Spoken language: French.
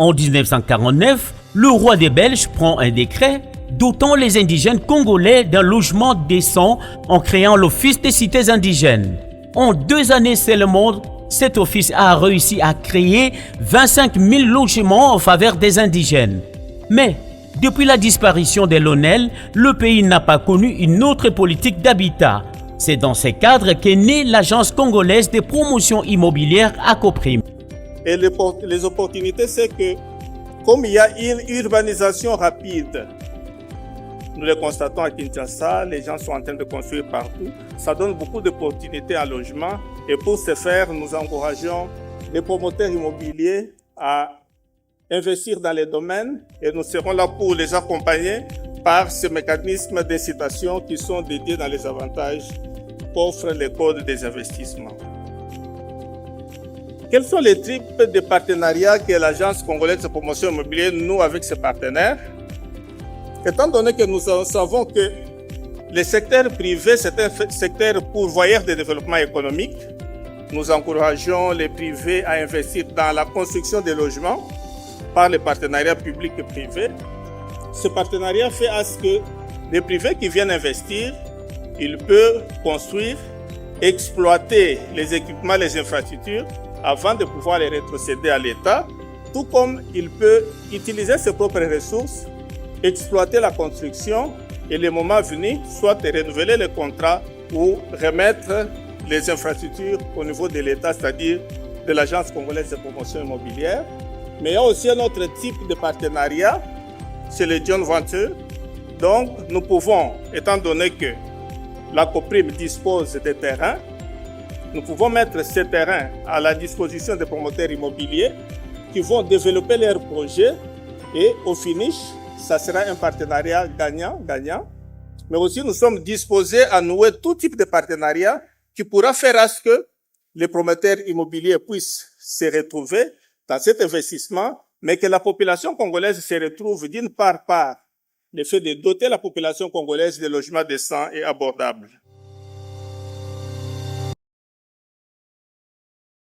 En 1949, le roi des Belges prend un décret dotant les indigènes congolais d'un logement décent en créant l'Office des cités indigènes. En 2 années seulement, cet office a réussi à créer 25 000 logements en faveur des indigènes. Mais depuis la disparition des Lonel, le pays n'a pas connu une autre politique d'habitat. C'est dans ces cadres qu'est née l'Agence congolaise de promotion immobilière ACOPRIM. Et les opportunités, c'est que comme il y a une urbanisation rapide, nous le constatons à Kinshasa, les gens sont en train de construire partout. Ça donne beaucoup d'opportunités en logement. Et pour ce faire, nous encourageons les promoteurs immobiliers à investir dans les domaines et nous serons là pour les accompagner par ces mécanismes d'incitation qui sont dédiés dans les avantages qu'offrent les codes des investissements. Quels sont les types de partenariats que l'Agence congolaise de promotion immobilière noue avec ses partenaires? Étant donné que nous savons que le secteur privé, c'est un secteur pourvoyeur de développement économique, nous encourageons les privés à investir dans la construction des logements par les partenariats publics et privés. Ce partenariat fait à ce que les privés qui viennent investir, ils peuvent construire, exploiter les équipements, les infrastructures avant de pouvoir les rétrocéder à l'État, tout comme il peut utiliser ses propres ressources, exploiter la construction et le moment venu, soit de renouveler le contrat ou remettre les infrastructures au niveau de l'État, c'est-à-dire de l'Agence congolaise de promotion immobilière. Mais il y a aussi un autre type de partenariat, c'est le joint venture. Donc, nous pouvons, étant donné que la COPRIM dispose de terrains, nous pouvons mettre ces terrains à la disposition des promoteurs immobiliers qui vont développer leurs projets et au finish, ça sera un partenariat gagnant-gagnant. Mais aussi, nous sommes disposés à nouer tout type de partenariat qui pourra faire à ce que les promoteurs immobiliers puissent se retrouver dans cet investissement, mais que la population congolaise se retrouve d'une part par le fait de doter la population congolaise de logements décents et abordables.